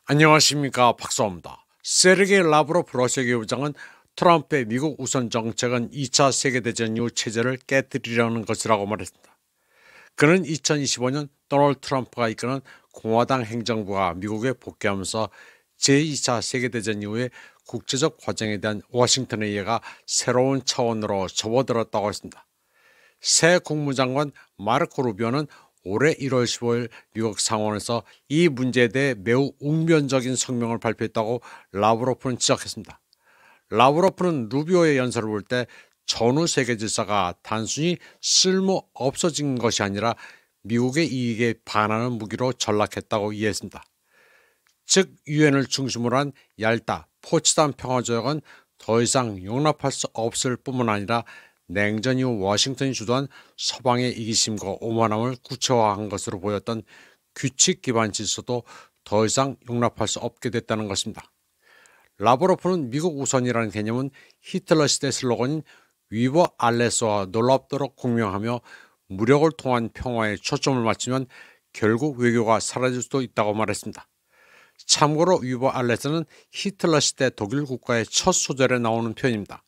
안녕하십니까, 박사입니다. 세르게이 라브로프 러시아 외무장은 트럼프의 미국 우선 정책은 2차 세계대전 이후 체제를 깨뜨리려는 것이라고 말했습니다. 그는 2025년 도널드 트럼프가 이끄는 공화당 행정부가 미국에 복귀하면서 제2차 세계대전 이후의 국제적 과정에 대한 워싱턴의 이해가 새로운 차원으로 접어들었다고 했습니다. 새 국무장관 마르코 루비오는 올해 1월 15일 미국 상원에서 이 문제에 대해 매우 웅변적인 성명을 발표했다고 라브로프는 지적했습니다. 라브로프는 루비오의 연설을 볼 때 전후 세계 질서가 단순히 쓸모 없어진 것이 아니라 미국의 이익에 반하는 무기로 전락했다고 이해했습니다. 즉 유엔을 중심으로 한 얄타, 포츠담 평화조약은 더 이상 용납할 수 없을 뿐만 아니라 냉전 이후 워싱턴이 주도한 서방의 이기심과 오만함을 구체화한 것으로 보였던 규칙 기반 질서도 더 이상 용납할 수 없게 됐다는 것입니다. 라브로프는 미국 우선이라는 개념은 히틀러 시대 슬로건인 위버 알레스와 놀랍도록 공명하며 무력을 통한 평화에 초점을 맞추면 결국 외교가 사라질 수도 있다고 말했습니다. 참고로 위버 알레스는 히틀러 시대 독일 국가의 첫 소절에 나오는 표현입니다.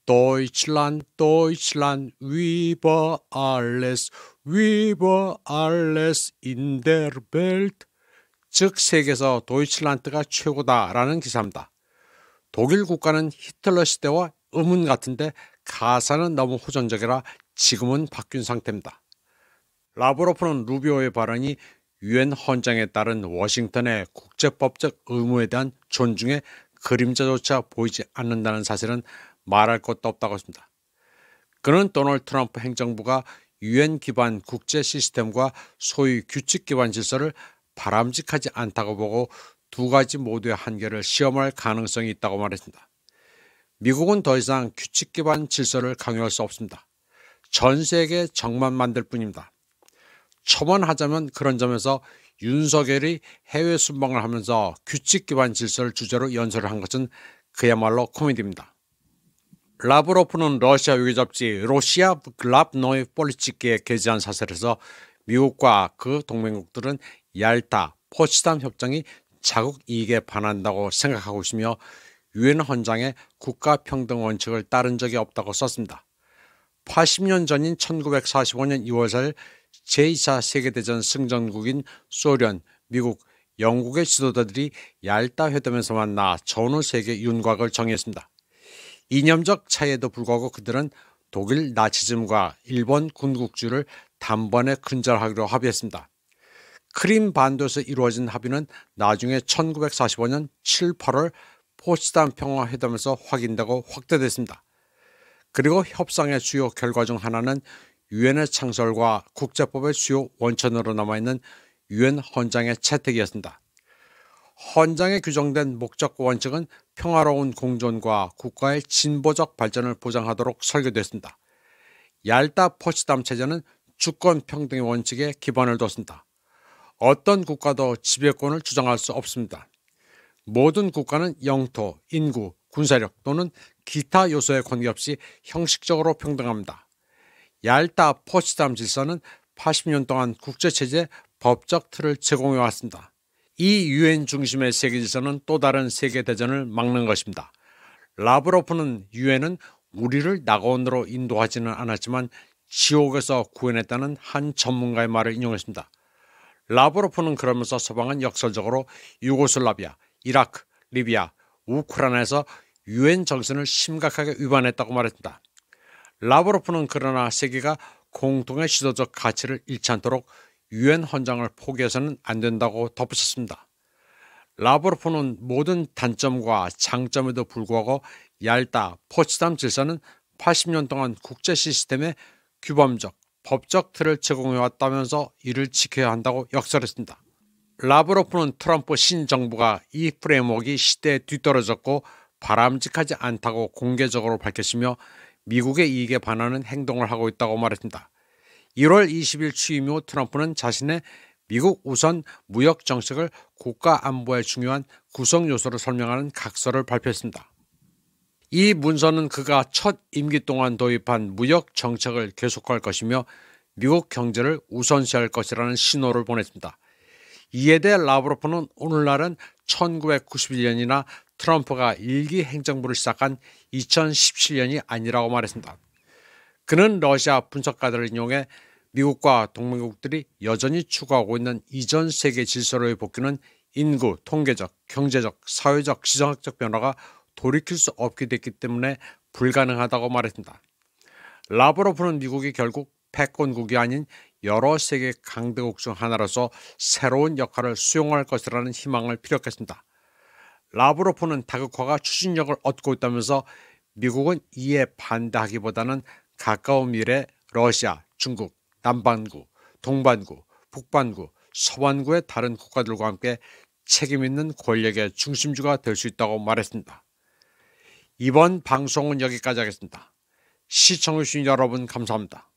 Deutschland, Deutschland, über alles, über alles in der Welt. 즉 세계에서 도이칠란드가 최고다라는 기사입니다. 독일 국가는 히틀러 시대와 음은 같은데 가사는 너무 호전적이라 지금은 바뀐 상태입니다. 라브로프는 루비오의 발언이 유엔 헌장에 따른 워싱턴의 국제법적 의무에 대한 존중의 그림자조차 보이지 않는다는 사실은 말할 것도 없다고 했습니다. 그는 도널드 트럼프 행정부가 유엔 기반 국제 시스템과 소위 규칙 기반 질서를 바람직하지 않다고 보고 두 가지 모두의 한계를 시험할 가능성이 있다고 말했습니다. 미국은 더 이상 규칙 기반 질서를 강요할 수 없습니다. 전 세계에 적만 만들 뿐입니다. 첨언하자면 그런 점에서 윤석열이 해외 순방을 하면서 규칙 기반 질서를 주제로 연설을 한 것은 그야말로 코미디입니다. 라브로프는 러시아 외교 잡지 로시아 글랍노이 폴리츠키에 게재한 사설에서 미국과 그 동맹국들은 얄타, 포츠담 협정이 자국 이익에 반한다고 생각하고 있으며 유엔 헌장의 국가평등 원칙을 따른 적이 없다고 썼습니다. 80년 전인 1945년 2월 4일 제2차 세계대전 승전국인 소련, 미국, 영국의 지도자들이 얄타 회담에서 만나 전후 세계 윤곽을 정했습니다. 이념적 차이에도 불구하고 그들은 독일 나치즘과 일본 군국주의를 단번에 근절하기로 합의했습니다. 크림 반도에서 이루어진 합의는 나중에 1945년 7, 8월 포츠담 평화회담에서 확인되고 확대됐습니다. 그리고 협상의 주요 결과 중 하나는 유엔의 창설과 국제법의 주요 원천으로 남아있는 유엔 헌장의 채택이었습니다. 헌장에 규정된 목적과 원칙은 평화로운 공존과 국가의 진보적 발전을 보장하도록 설계됐습니다. 얄타 포츠담 체제는 주권 평등의 원칙에 기반을 뒀습니다. 어떤 국가도 지배권을 주장할 수 없습니다. 모든 국가는 영토, 인구, 군사력 또는 기타 요소에 관계없이 형식적으로 평등합니다. 얄타 포츠담 질서는 80년 동안 국제체제의 법적 틀을 제공해 왔습니다. 이 유엔 중심의 세계 질서는 또 다른 세계대전을 막는 것입니다. 라브로프는 유엔은 우리를 낙원으로 인도하지는 않았지만 지옥에서 구해냈다는 한 전문가의 말을 인용했습니다. 라브로프는 그러면서 서방은 역설적으로 유고슬라비아, 이라크, 리비아, 우크라이나에서 유엔 정신을 심각하게 위반했다고 말했습니다. 라브로프는 그러나 세계가 공통의 지도적 가치를 잃지 않도록 유엔 헌장을 포기해서는 안 된다고 덧붙였습니다. 라브로프는 모든 단점과 장점에도 불구하고 얄타, 포츠담 질서는 80년 동안 국제 시스템의 규범적, 법적 틀을 제공해왔다면서 이를 지켜야 한다고 역설했습니다. 라브로프는 트럼프 신정부가 이 프레임워크가 시대에 뒤떨어졌고 바람직하지 않다고 공개적으로 밝혔으며 미국의 이익에 반하는 행동을 하고 있다고 말했습니다. 1월 20일 취임 후 트럼프는 자신의 미국 우선 무역 정책을 국가 안보의 중요한 구성 요소로 설명하는 각서를 발표했습니다. 이 문서는 그가 첫 임기 동안 도입한 무역 정책을 계속할 것이며 미국 경제를 우선시할 것이라는 신호를 보냈습니다. 이에 대해 라브로프는 오늘날은 1991년이나 트럼프가 일기 행정부를 시작한 2017년이 아니라고 말했습니다. 그는 러시아 분석가들을 인용해 미국과 동맹국들이 여전히 추구하고 있는 이전 세계 질서로의 복귀는 인구, 통계적, 경제적, 사회적, 지정학적 변화가 돌이킬 수 없게 됐기 때문에 불가능하다고 말했습니다. 라브로프는 미국이 결국 패권국이 아닌 여러 세계 강대국 중 하나로서 새로운 역할을 수용할 것이라는 희망을 피력했습니다. 라브로프는 다극화가 추진력을 얻고 있다면서 미국은 이에 반대하기보다는 가까운 미래 러시아, 중국, 남반구, 동반구, 북반구, 서반구의 다른 국가들과 함께 책임있는 권력의 중심주가 될 수 있다고 말했습니다. 이번 방송은 여기까지 하겠습니다. 시청해주신 여러분 감사합니다.